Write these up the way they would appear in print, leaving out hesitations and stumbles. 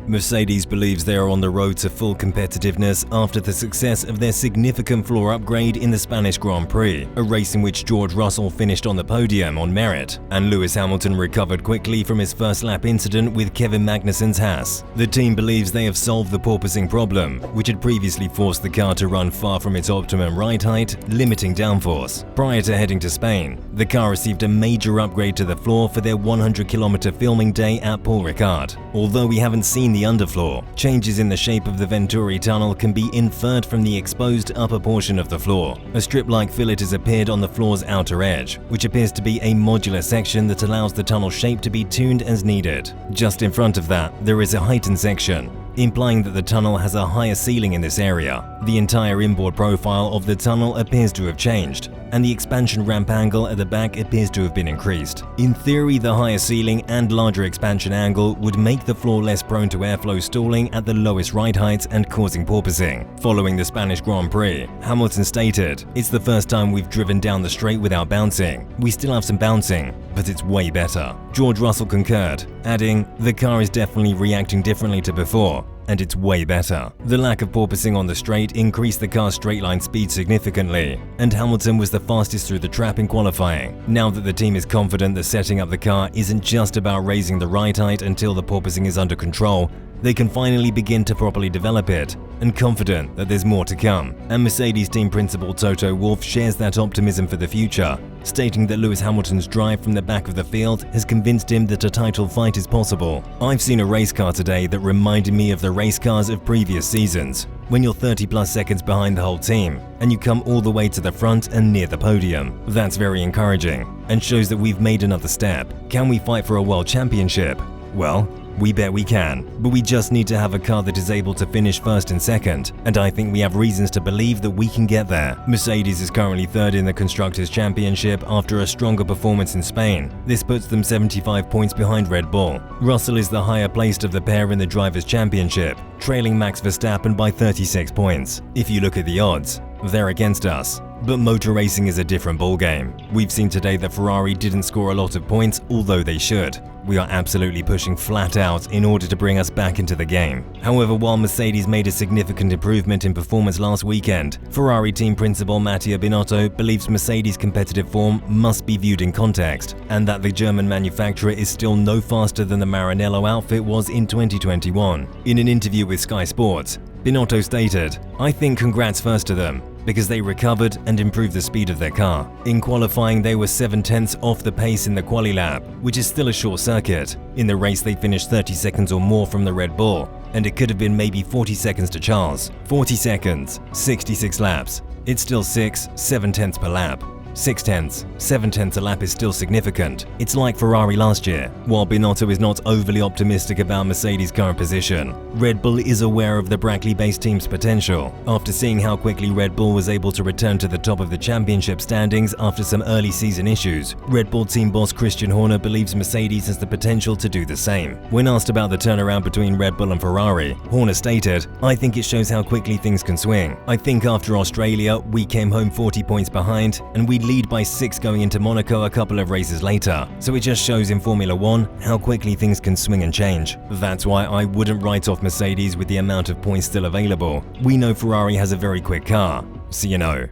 Mercedes believes they are on the road to full competitiveness after the success of their significant floor upgrade in the Spanish Grand Prix, a race in which George Russell finished on the podium on merit, and Lewis Hamilton recovered quickly from his first lap incident with Kevin Magnussen's Haas. The team believes they have solved the porpoising problem, which had previously forced the car to run far from its optimum ride height, limiting downforce. Prior to heading to Spain, the car received a major upgrade to the floor for their 100-kilometer filming day at Paul Ricard. Although we haven't seen the underfloor, changes in the shape of the Venturi tunnel can be inferred from the exposed upper portion of the floor. A strip-like fillet has appeared on the floor's outer edge, which appears to be a modular section that allows the tunnel shape to be tuned as needed. Just in front of that, there is a heightened section, implying that the tunnel has a higher ceiling in this area. The entire inboard profile of the tunnel appears to have changed, and the expansion ramp angle at the back appears to have been increased. In theory, the higher ceiling and larger expansion angle would make the floor less prone to airflow stalling at the lowest ride heights and causing porpoising. Following the Spanish Grand Prix, Hamilton stated, "It's the first time we've driven down the straight without bouncing. We still have some bouncing, but it's way better." George Russell concurred, adding, "The car is definitely reacting differently to before, and it's way better." The lack of porpoising on the straight increased the car's straight line speed significantly, and Hamilton was the fastest through the trap in qualifying. Now that the team is confident that setting up the car isn't just about raising the ride height until the porpoising is under control, they can finally begin to properly develop it, and confident that there's more to come. And Mercedes team principal Toto Wolff shares that optimism for the future, stating that Lewis Hamilton's drive from the back of the field has convinced him that a title fight is possible. "I've seen a race car today that reminded me of the race cars of previous seasons, when you're 30+ seconds behind the whole team, and you come all the way to the front and near the podium. That's very encouraging, and shows that we've made another step. Can we fight for a world championship? Well, we bet we can, but we just need to have a car that is able to finish first and second, and I think we have reasons to believe that we can get there." Mercedes is currently third in the Constructors' Championship after a stronger performance in Spain. This puts them 75 points behind Red Bull. Russell is the higher placed of the pair in the Drivers' Championship, trailing Max Verstappen by 36 points. If you look at the odds, they're against us. But motor racing is a different ballgame. We've seen today that Ferrari didn't score a lot of points, although they should. We are absolutely pushing flat out in order to bring us back into the game. However, while Mercedes made a significant improvement in performance last weekend, Ferrari team principal Mattia Binotto believes Mercedes' competitive form must be viewed in context, and that the German manufacturer is still no faster than the Maranello outfit was in 2021. In an interview with Sky Sports, Binotto stated, "I think congrats first to them, because they recovered and improved the speed of their car. In qualifying, they were 7/10 off the pace in the quali lap, which is still a short circuit. In the race, they finished 30 seconds or more from the Red Bull, and it could have been maybe 40 seconds to Charles. 40 seconds, 66 laps. It's still 7/10 per lap. 6/10, 7/10 a lap is still significant. It's like Ferrari last year." While Binotto is not overly optimistic about Mercedes' current position, Red Bull is aware of the Brackley-based team's potential. After seeing how quickly Red Bull was able to return to the top of the championship standings after some early season issues, Red Bull team boss Christian Horner believes Mercedes has the potential to do the same. When asked about the turnaround between Red Bull and Ferrari, Horner stated, "I think it shows how quickly things can swing. I think after Australia, we came home 40 points behind, and we lead by 6 going into Monaco a couple of races later. So it just shows in Formula 1 how quickly things can swing and change. That's why I wouldn't write off Mercedes with the amount of points still available. We know Ferrari has a very quick car, so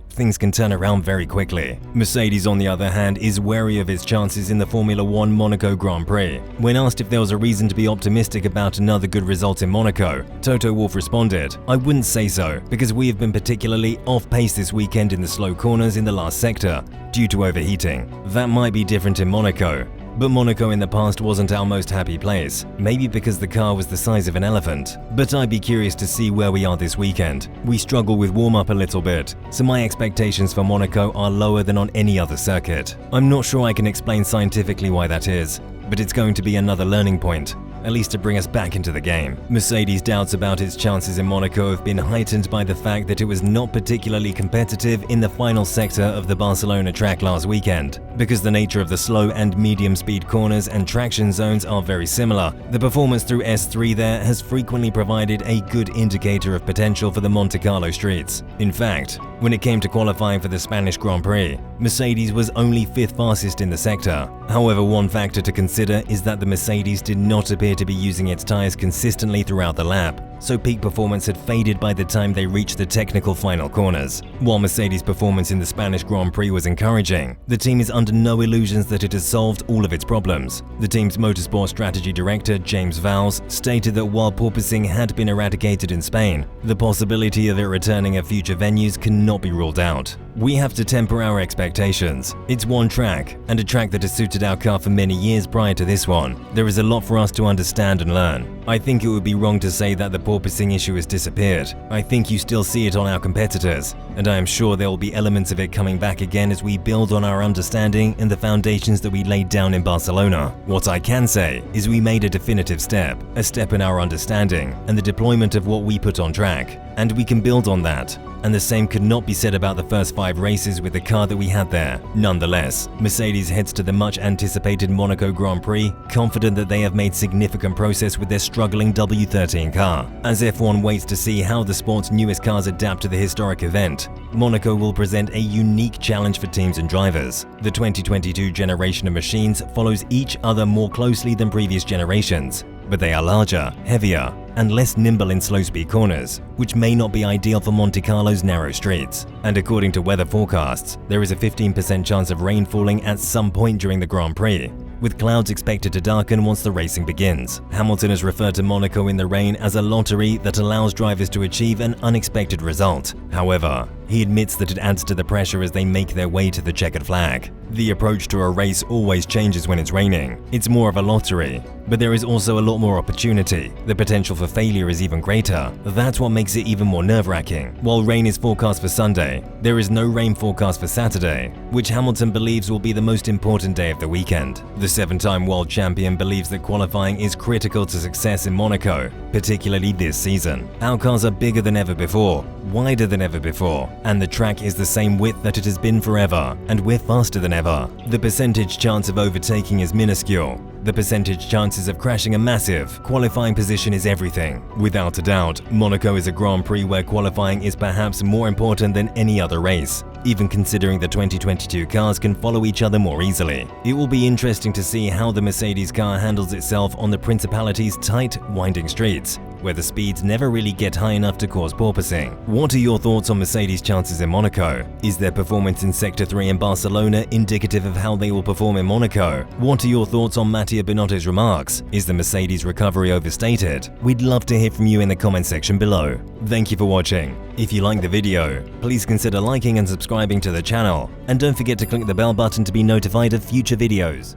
things can turn around very quickly." Mercedes, on the other hand, is wary of its chances in the Formula 1 Monaco Grand Prix. When asked if there was a reason to be optimistic about another good result in Monaco, Toto Wolff responded, "I wouldn't say so, because we have been particularly off-pace this weekend in the slow corners in the last sector, due to overheating. That might be different in Monaco. But Monaco in the past wasn't our most happy place, maybe because the car was the size of an elephant. But I'd be curious to see where we are this weekend. We struggle with warm-up a little bit, so my expectations for Monaco are lower than on any other circuit. I'm not sure I can explain scientifically why that is, but it's going to be another learning point, at least to bring us back into the game." Mercedes' doubts about its chances in Monaco have been heightened by the fact that it was not particularly competitive in the final sector of the Barcelona track last weekend. Because the nature of the slow and medium speed corners and traction zones are very similar, the performance through S3 there has frequently provided a good indicator of potential for the Monte Carlo streets. In fact, when it came to qualifying for the Spanish Grand Prix, Mercedes was only 5th fastest in the sector. However, one factor to consider is that the Mercedes did not appear to be using its tyres consistently throughout the lap, so peak performance had faded by the time they reached the technical final corners. While Mercedes' performance in the Spanish Grand Prix was encouraging, the team is under no illusions that it has solved all of its problems. The team's motorsport strategy director, James Vowles, stated that while porpoising had been eradicated in Spain, the possibility of it returning at future venues cannot be ruled out. We have to temper our expectations. It's one track, and a track that has suited our car for many years prior to this one. There is a lot for us to understand and learn. I think it would be wrong to say that the porpoising issue has disappeared. I think you still see it on our competitors, and I am sure there will be elements of it coming back again as we build on our understanding and the foundations that we laid down in Barcelona. What I can say is we made a definitive step, a step in our understanding and the deployment of what we put on track, and we can build on that. And the same could not be said about the first 5 races with the car that we had there. Nonetheless, Mercedes heads to the much anticipated Monaco Grand Prix, confident that they have made significant progress with their struggling W13 car. As F1 waits to see how the sport's newest cars adapt to the historic event, Monaco will present a unique challenge for teams and drivers. The 2022 generation of machines follows each other more closely than previous generations, but they are larger, heavier, and less nimble in slow-speed corners, which may not be ideal for Monte Carlo's narrow streets. And according to weather forecasts, there is a 15% chance of rain falling at some point during the Grand Prix, with clouds expected to darken once the racing begins. Hamilton has referred to Monaco in the rain as a lottery that allows drivers to achieve an unexpected result. However, he admits that it adds to the pressure as they make their way to the checkered flag. The approach to a race always changes when it's raining. It's more of a lottery, but there is also a lot more opportunity. The potential for failure is even greater. That's what makes it even more nerve-wracking. While rain is forecast for Sunday, there is no rain forecast for Saturday, which Hamilton believes will be the most important day of the weekend. The 7-time world champion believes that qualifying is critical to success in Monaco, particularly this season. Our cars are bigger than ever before, wider than ever before, and the track is the same width that it has been forever, and we're faster than ever. The percentage chance of overtaking is minuscule. The percentage chances of crashing are massive. Qualifying position is everything. Without a doubt, Monaco is a Grand Prix where qualifying is perhaps more important than any other race, even considering the 2022 cars can follow each other more easily. It will be interesting to see how the Mercedes car handles itself on the Principality's tight, winding streets, where the speeds never really get high enough to cause porpoising. What are your thoughts on Mercedes' chances in Monaco? Is their performance in Sector 3 in Barcelona indicative of how they will perform in Monaco? What are your thoughts on Mattia Binotto's remarks? Is the Mercedes recovery overstated? We'd love to hear from you in the comment section below. Thank you for watching. If you liked the video, please consider liking and subscribing to the channel, and don't forget to click the bell button to be notified of future videos.